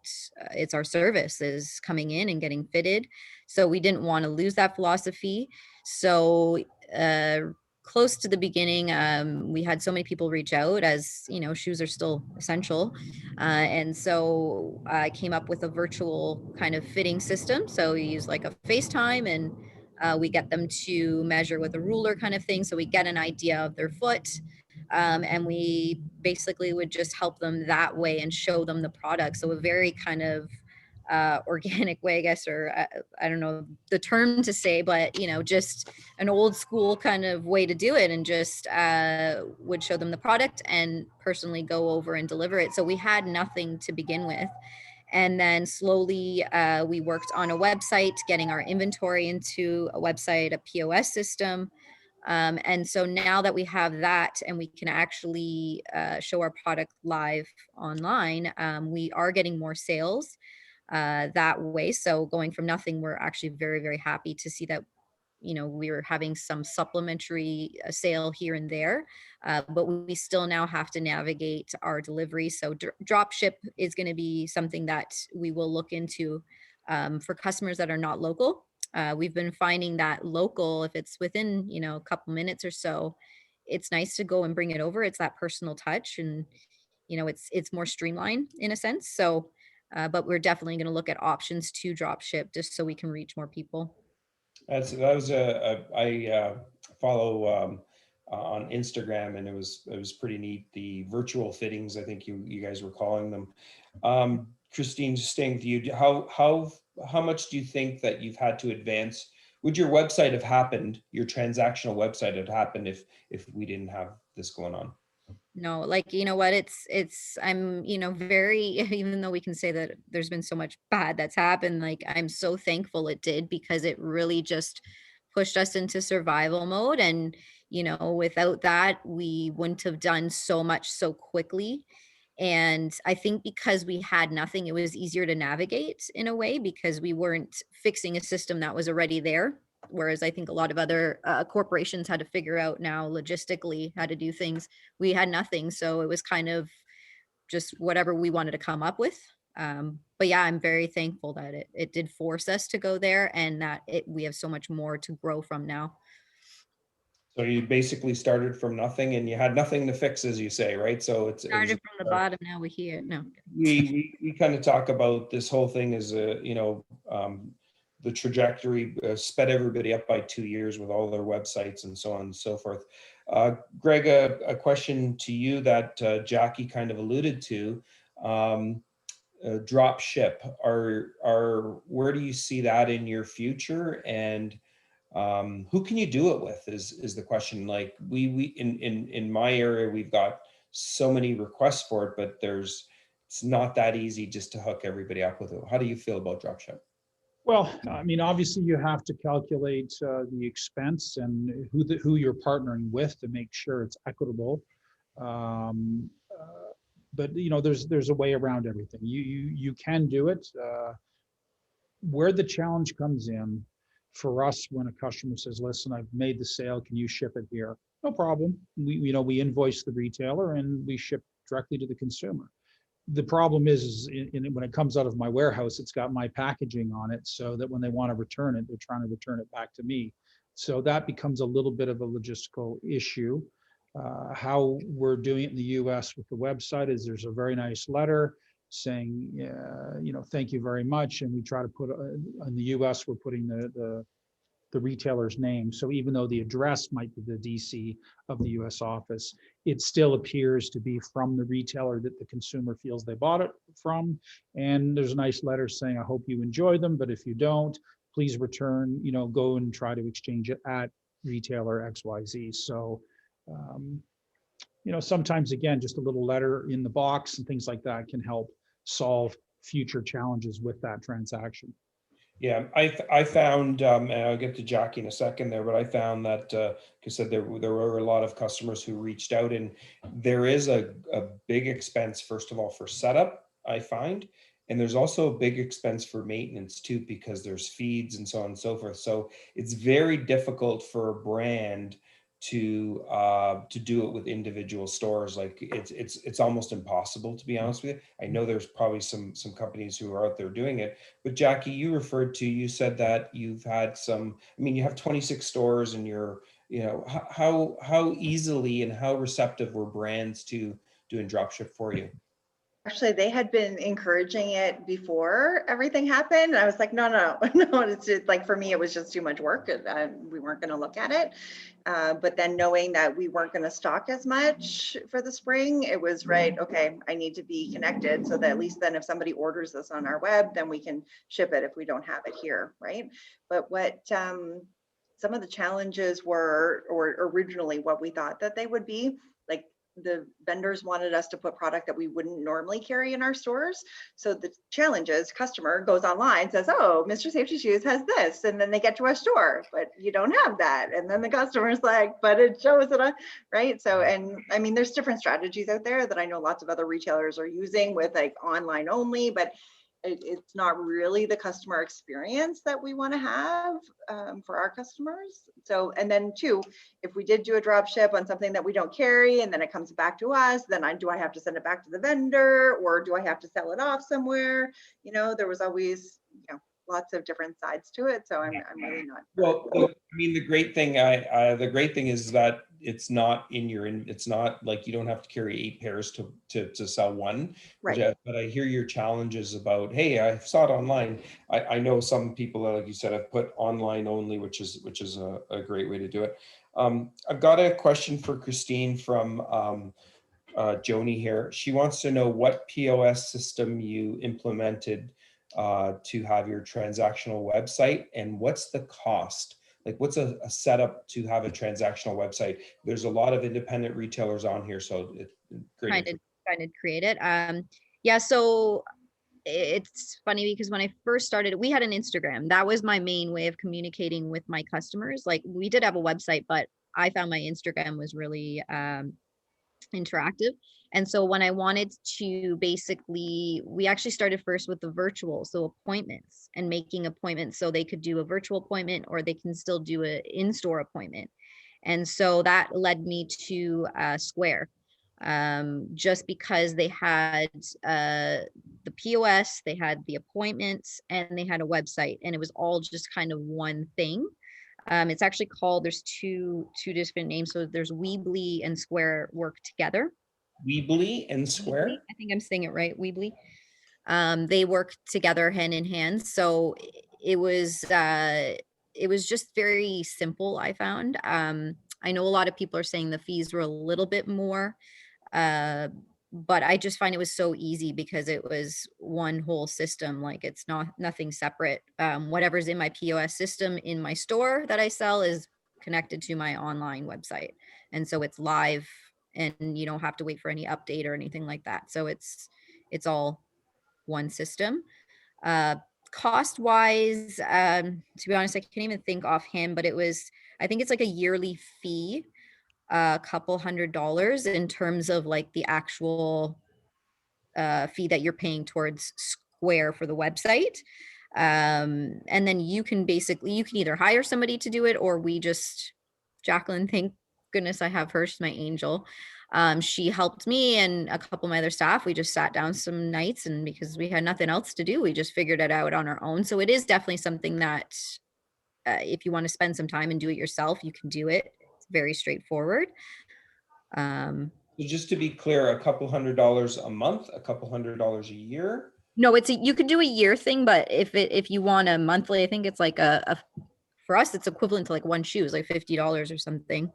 it's our service is coming in and getting fitted. So we didn't want to lose that philosophy. So uh, close to the beginning, we had so many people reach out, as you know, shoes are still essential. And so I came up with a virtual kind of fitting system. So we use like a FaceTime, and we get them to measure with a ruler kind of thing. So we get an idea of their foot. And we basically would just help them that way and show them the product. So a very kind of organic way, I guess, or I don't know the term to say, but you know, just an old school kind of way to do it, and just would show them the product and personally go over and deliver it. So we had nothing to begin with. And then slowly we worked on a website, getting our inventory into a website, a POS system. And so now that we have that and we can actually show our product live online, we are getting more sales that way. So going from nothing, we're actually very, very happy to see that, you know, we were having some supplementary sale here and there, but we still now have to navigate our delivery. So drop ship is going to be something that we will look into for customers that are not local. We've been finding that local, if it's within, you know, a couple minutes or so, it's nice to go and bring it over. It's that personal touch, and you know, it's more streamlined in a sense. So, but we're definitely going to look at options to drop ship just so we can reach more people. That was I follow on Instagram, and it was pretty neat. The virtual fittings, I think you guys were calling them. Christine, just staying with you, how much do you think that you've had to advance? Would your website have happened? Your transactional website had happened if we didn't have this going on? No, like, you know what, I'm, you know, very even though we can say that there's been so much bad that's happened, like, I'm so thankful it did, because it really just pushed us into survival mode. And, you know, without that, we wouldn't have done so much so quickly. And I think because we had nothing, it was easier to navigate in a way, because we weren't fixing a system that was already there. Whereas I think a lot of other corporations had to figure out now logistically how to do things. We had nothing. So it was kind of just whatever we wanted to come up with. But yeah, I'm very thankful that it did force us to go there, and that we have so much more to grow from now. So you basically started from nothing, and you had nothing to fix, as you say, right? So it was Started from the bottom, now we're here. No. we kind of talk about this whole thing as the trajectory sped everybody up by 2 years with all their websites and so on and so forth. Greg, a question to you that Jackie kind of alluded to. Drop ship, where do you see that in your future, and who can you do it with is the question. Like we in my area, we've got so many requests for it, but it's not that easy just to hook everybody up with it. How do you feel about dropship? Well, I mean, obviously you have to calculate the expense and who you're partnering with to make sure it's equitable. Um, but you know, there's a way around everything. You can do it. Where the challenge comes in for us, when a customer says, "Listen, I've made the sale. Can you ship it here?" No problem. We invoice the retailer and we ship directly to the consumer. The problem is when it comes out of my warehouse, it's got my packaging on it, so that when they want to return it, they're trying to return it back to me. So that becomes a little bit of a logistical issue. How we're doing it in the US with the website is there's a very nice letter saying, thank you very much. And we try to put, in the US, we're putting the retailer's name. So even though the address might be the DC of the US office, it still appears to be from the retailer that the consumer feels they bought it from. And there's a nice letter saying, I hope you enjoy them, but if you don't, please return, go and try to exchange it at retailer XYZ. So, sometimes again, just a little letter in the box and things like that can help solve future challenges with that transaction. Yeah, I found, and I'll get to Jackie in a second there, but I found that, like I said, there were a lot of customers who reached out, and there is a big expense, first of all, for setup, I find, And there's also a big expense for maintenance too, because there's feeds and so on and so forth. So it's very difficult for a brand to do it with individual stores. Like it's almost impossible, to be honest with you. I know there's probably some companies who are out there doing it, but Jackie, you said that you've had some, I mean, you have 26 stores and you're, you know, how easily and how receptive were brands to doing dropship for you? Actually, they had been encouraging it before everything happened. And I was like, no, no, it's just like, for me, it was just too much work. We weren't going to look at it. But then knowing that we weren't going to stock as much for the spring, it was right. Okay, I need to be connected so that at least then if somebody orders this on our web, then we can ship it if we don't have it here, right? But what some of the challenges were, or originally what we thought that they would be, like, the vendors wanted us to put product that we wouldn't normally carry in our stores. So the challenge is customer goes online, says, oh, Mr. Safety Shoes has this. And then they get to our store, but you don't have that. And then the customer's like, but it shows it, right? So, and I mean, there's different strategies out there that I know lots of other retailers are using with like online only, but it's not really the customer experience that we want to have for our customers. So, and then two, if we did do a drop ship on something that we don't carry and then it comes back to us, then do I have to send it back to the vendor, or do I have to sell it off somewhere? You know, there was always, you know, lots of different sides to it. So I'm really not. Well, I mean, the great thing is that it's not it's not like you don't have to carry 8 pairs to sell one. Right. But I hear your challenges about, hey, I saw it online. I know some people, like you said, have put online only, which is a great way to do it. I've got a question for Christine from Joni here. She wants to know what POS system you implemented to have your transactional website, and what's the cost? Like, what's a setup to have a transactional website? There's a lot of independent retailers on here, so it's great. Trying to create it. Yeah, so it's funny because when I first started, we had an Instagram. That was my main way of communicating with my customers. Like, we did have a website, but I found my Instagram was really interactive. And so when I wanted to basically, we actually started first with the virtual, so appointments, and making appointments so they could do a virtual appointment or they can still do an in-store appointment. And so that led me to Square, just because they had the POS, they had the appointments, and they had a website, and it was all just kind of one thing. It's actually called, there's two different names. So there's Weebly and Square work together. Weebly and Square? Weebly, I think I'm saying it right, Weebly. They work together hand in hand. So it was just very simple, I found. I know a lot of people are saying the fees were a little bit more, but I just find it was so easy because it was one whole system. Like, it's nothing separate. Whatever's in my POS system in my store that I sell is connected to my online website. And so it's live and you don't have to wait for any update or anything like that. So it's all one system. Cost wise, to be honest, I can't even think offhand, but I think it's like a yearly fee, a couple $100 in terms of like the actual fee that you're paying towards Square for the website. And then you can either hire somebody to do it, or Jacqueline, thank goodness I have her, she's my angel. She helped me and a couple of my other staff. We just sat down some nights, and because we had nothing else to do, we just figured it out on our own. So it is definitely something that if you want to spend some time and do it yourself, you can do it. It's very straightforward. So just to be clear, a couple $100 a month, a couple $100 a year? No, you can do a year thing, but if you want a monthly, I think it's like for us, it's equivalent to like one shoe, it's like $50 or something.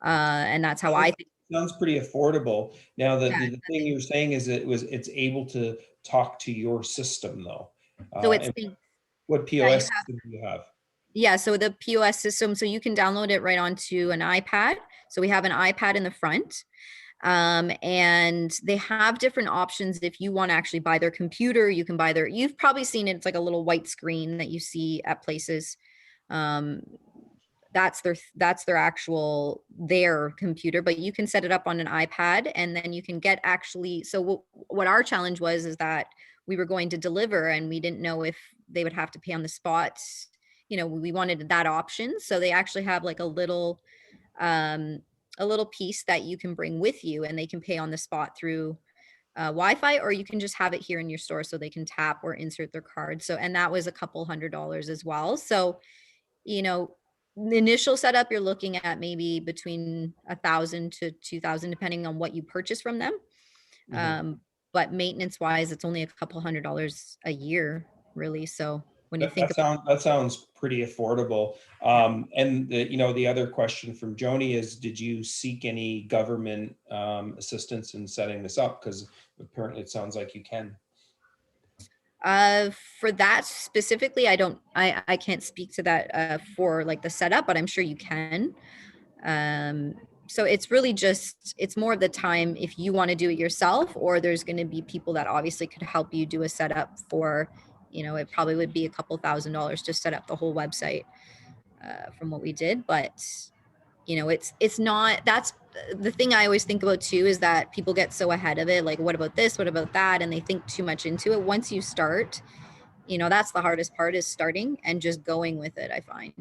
And that's how I think. Sounds pretty affordable. Now, the thing you're saying is it's able to talk to your system though. So what POS system do you have? Yeah, so the POS system, so you can download it right onto an iPad. So we have an iPad in the front. And they have different options. If you want to actually buy their computer, you can buy you've probably seen it. It's like a little white screen that you see at places. That's their actual, their computer, but you can set it up on an iPad, and then you can get so what our challenge was is that we were going to deliver and we didn't know if they would have to pay on the spot. You know, we wanted that option. So they actually have like a little piece that you can bring with you, and they can pay on the spot through Wi-Fi, or you can just have it here in your store so they can tap or insert their card. So, and that was a couple $100s as well. So, you know, the initial setup, you're looking at maybe between 1,000 to 2,000, depending on what you purchase from them. But maintenance wise, it's only a couple $100s a year, really. So when you think that sounds pretty affordable. And the other question from Joni is, did you seek any government assistance in setting this up? Because apparently it sounds like you can. For that specifically, I can't speak to that for like the setup, but I'm sure you can. So it's really just, it's more of the time if you want to do it yourself, or there's going to be people that obviously could help you do a setup for, you know, it probably would be a couple $1,000s to set up the whole website from what we did. But, you know, it's not, that's the thing I always think about too, is that people get so ahead of it. Like, what about this? What about that? And they think too much into it. Once you start, you know, that's the hardest part, is starting and just going with it, I find.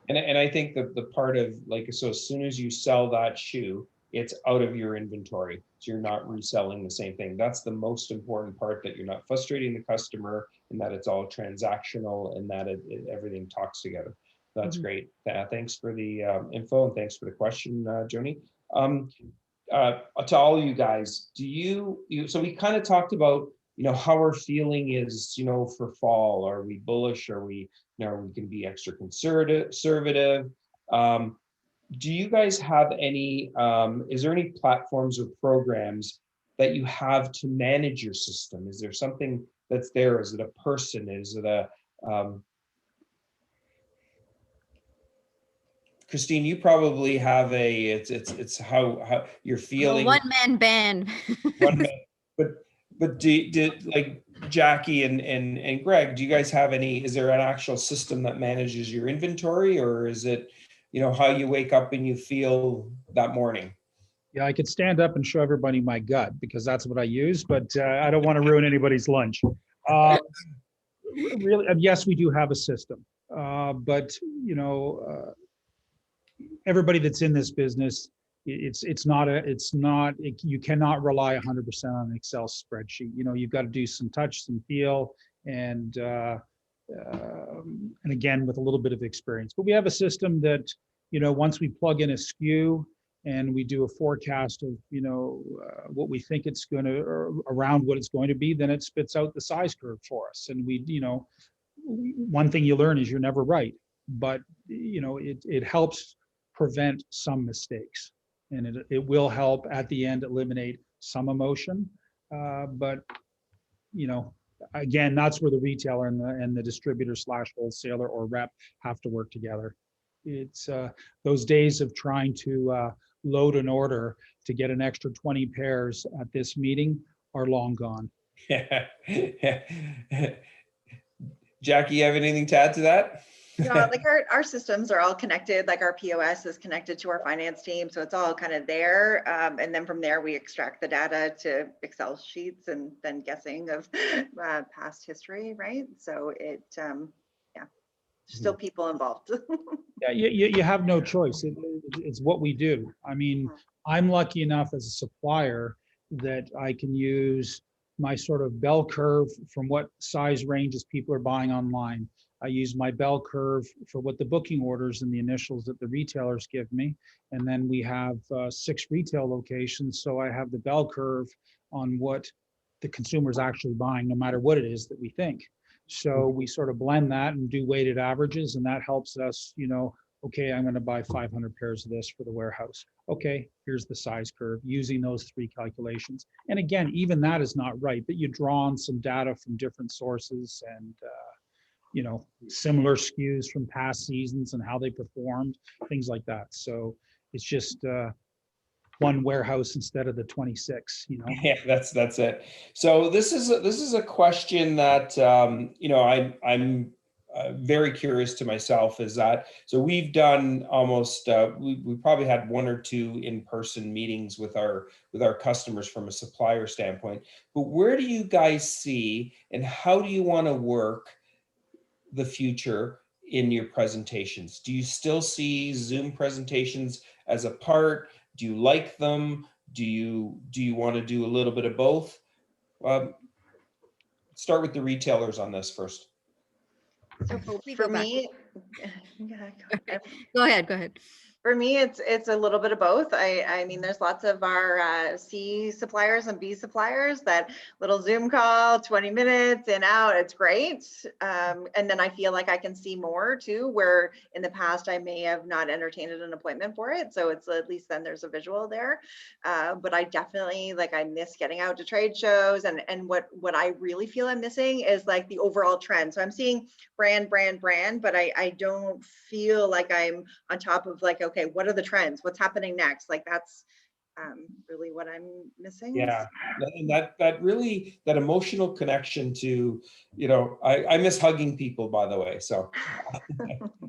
And I think that the part of like, so as soon as you sell that shoe, it's out of your inventory. So you're not reselling the same thing. That's the most important part, that you're not frustrating the customer, and that it's all transactional, and that everything talks together. That's great. Thanks for the info, and thanks for the question, Joni. To all you guys, so we kind of talked about, you know, how our feeling is, you know, for fall. Are we bullish? Are we, you know, we can be extra conservative? Do you guys have any, is there any platforms or programs that you have to manage your system? Is there something that's there? Is it a person? Is it a, Christine, you probably have it's how you're feeling. One-man band. One man, but do like Jackie and Greg, do you guys have any, is there an actual system that manages your inventory, or is it, you know, how you wake up and you feel that morning? Yeah, I could stand up and show everybody my gut, because that's what I use, but I don't want to ruin anybody's lunch. Really, yes, we do have a system, but you know, everybody that's in this business, you cannot rely 100% on an Excel spreadsheet. You know, you've got to do some touch, some feel, and again, with a little bit of experience. But we have a system that, you know, once we plug in a SKU and we do a forecast of, you know, what we think it's going to, or around what it's going to be, then it spits out the size curve for us. And we, you know, one thing you learn is you're never right, but you know, it helps prevent some mistakes, and it will help at the end eliminate some emotion. But you know, again, that's where the retailer and the distributor / wholesaler or rep have to work together. It's those days of trying to load an order to get an extra 20 pairs at this meeting are long gone. Jackie, you have anything to add to that? Yeah, like our systems are all connected. Like our POS is connected to our finance team, so it's all kind of there. And then from there, we extract the data to Excel sheets and then guessing of past history, right? So it, yeah, there's still people involved. Yeah, you have no choice. It's what we do. I mean, I'm lucky enough as a supplier that I can use my sort of bell curve from what size ranges people are buying online. I use my bell curve for what the booking orders and the initials that the retailers give me. And then we have 6 retail locations. So I have the bell curve on what the consumer is actually buying, no matter what it is that we think. So we sort of blend that and do weighted averages, and that helps us, you know, okay, I'm going to buy 500 pairs of this for the warehouse. Okay, here's the size curve using those 3 calculations. And again, even that is not right, but you draw on some data from different sources and, you know, similar SKUs from past seasons and how they performed, things like that. So it's just one warehouse instead of the 26, you know. Yeah, that's it. So this is a question that you know, very curious to myself is that, so we've done almost, we probably had 1 or 2 in-person meetings with our customers from a supplier standpoint, but where do you guys see and how do you want to work the future in your presentations? Do you still see Zoom presentations as a part? Do you like them? Do you want to do a little bit of both? Start with the retailers on this first. So We for go back. me, yeah, Okay. Go ahead. for me, it's a little bit of both. I mean, there's lots of our C suppliers and B suppliers, that little Zoom call, 20 minutes in, out, it's great. And then I feel like I can see more too, where in the past I may have not entertained an appointment for it. So it's at least then there's a visual there. But I definitely, like, I miss getting out to trade shows, and what I really feel I'm missing is like the overall trend. So I'm seeing brand, but I don't feel like I'm on top of, like, okay, what are the trends? What's happening next? Like, that's really what I'm missing. Yeah, and that really, that emotional connection to, I miss hugging people, by the way. So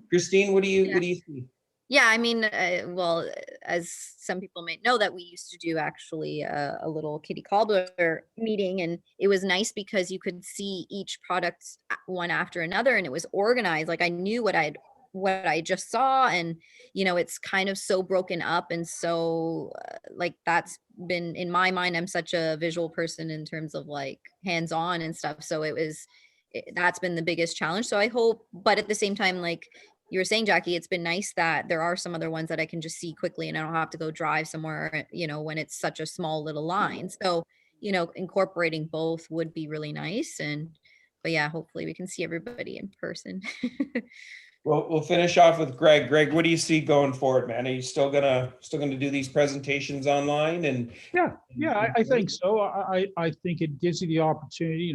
Christine, what do you see? Yeah, I mean, well, as some people might know, that we used to do actually a little kitty cobbler meeting, and it was nice because you could see each product one after another, and it was organized. Like, I knew what I just saw, and it's kind of so broken up, and so like, that's been, in my mind, I'm such a visual person in terms of like hands-on and stuff. So that's been the biggest challenge. So I hope, but at the same time, like you were saying, Jackie, it's been nice that there are some other ones that I can just see quickly, and I don't have to go drive somewhere, when it's such a small little line. So, incorporating both would be really nice. But yeah, hopefully we can see everybody in person. Well, we'll finish off with Greg. Greg, what do you see going forward, man? Are you still gonna do these presentations online? And Yeah, I think so. I think it gives you the opportunity,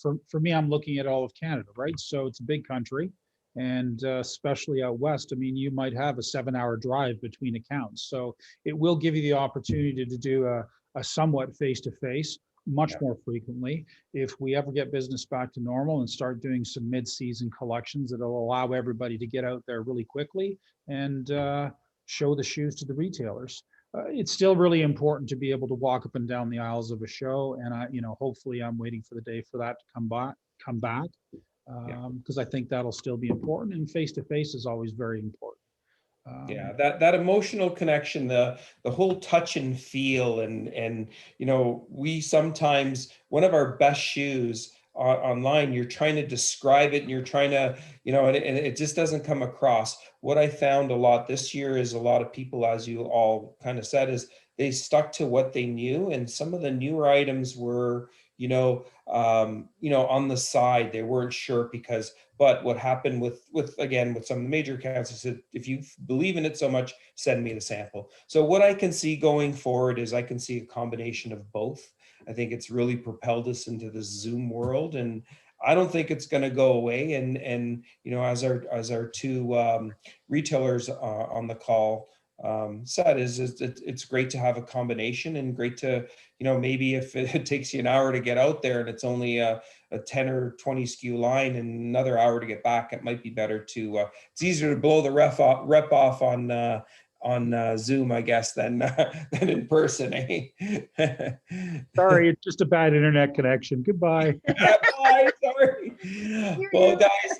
for me, I'm looking at all of Canada, right? So it's a big country, and especially out west, I mean, you might have a 7-hour drive between accounts. So it will give you the opportunity to do a somewhat face-to-face much more frequently. If we ever get business back to normal and start doing some mid-season collections, it'll allow everybody to get out there really quickly and show the shoes to the retailers. It's still really important to be able to walk up and down the aisles of a show, and hopefully I'm waiting for the day for that to come back, because I think that'll still be important, and face-to-face is always very important. Yeah, that emotional connection, the whole touch and feel, and we sometimes, one of our best shoes online, you're trying to describe it, and you're trying to, and it just doesn't come across. What I found a lot this year is a lot of people, as you all kind of said, is they stuck to what they knew, and some of the newer items were, on the side. They weren't sure but what happened with some of the major accounts, I said, if you believe in it so much, send me the sample. So what I can see going forward is I can see a combination of both. I think it's really propelled us into the Zoom world, and I don't think it's going to go away. And as our 2 retailers on the call said, is it's great to have a combination, and great to, maybe if it takes you an hour to get out there and it's only a 10 or 20 SKU line and another hour to get back, it might be better to, it's easier to blow the rep off on Zoom, I guess, than in person, eh? Sorry, it's just a bad internet connection. Goodbye. Bye, sorry. Well, guys,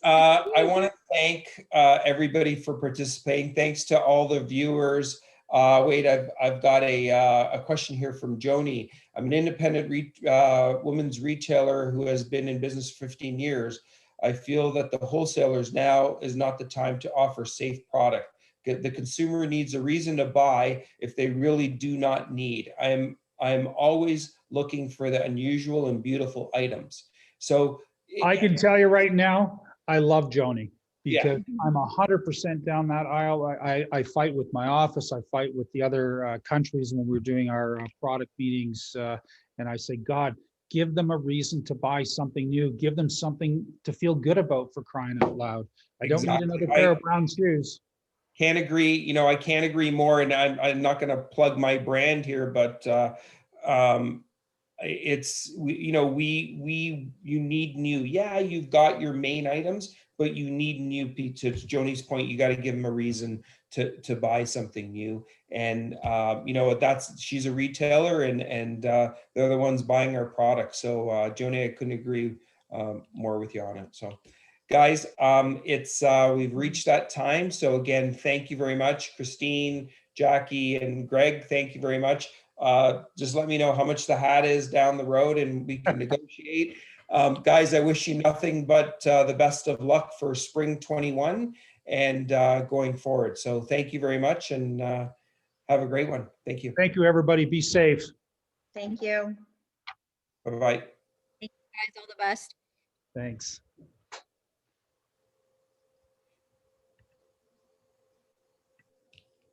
I want to thank everybody for participating. Thanks to all the viewers. Wait, I've got a question here from Joni. I'm an independent women's retailer who has been in business for 15 years. I feel that the wholesalers now is not the time to offer safe product. The consumer needs a reason to buy if they really do not need. I'm always looking for the unusual and beautiful items. So I can tell you right now, I love Joni, because I'm 100% down that aisle. I fight with my office. I fight with the other countries when we're doing our product meetings. And I say, God, give them a reason to buy something new. Give them something to feel good about, for crying out loud. I don't need another pair of brown shoes. Can't agree. I can't agree more. And I'm not going to plug my brand here, but you need new. Yeah, you've got your main items, but you need new. To Joni's point, you got to give them a reason to buy something new. And she's a retailer, and they're the ones buying our product. So Joni, I couldn't agree more with you on it. So guys, we've reached that time. So again, thank you very much, Christine, Jackie, and Greg. Thank you very much. Just let me know how much the hat is down the road and we can negotiate. Guys, I wish you nothing but the best of luck for spring 21 and going forward. So thank you very much, and have a great one. Thank you. Thank you, everybody. Be safe. Thank you. Bye-bye. Thank you guys, all the best. Thanks.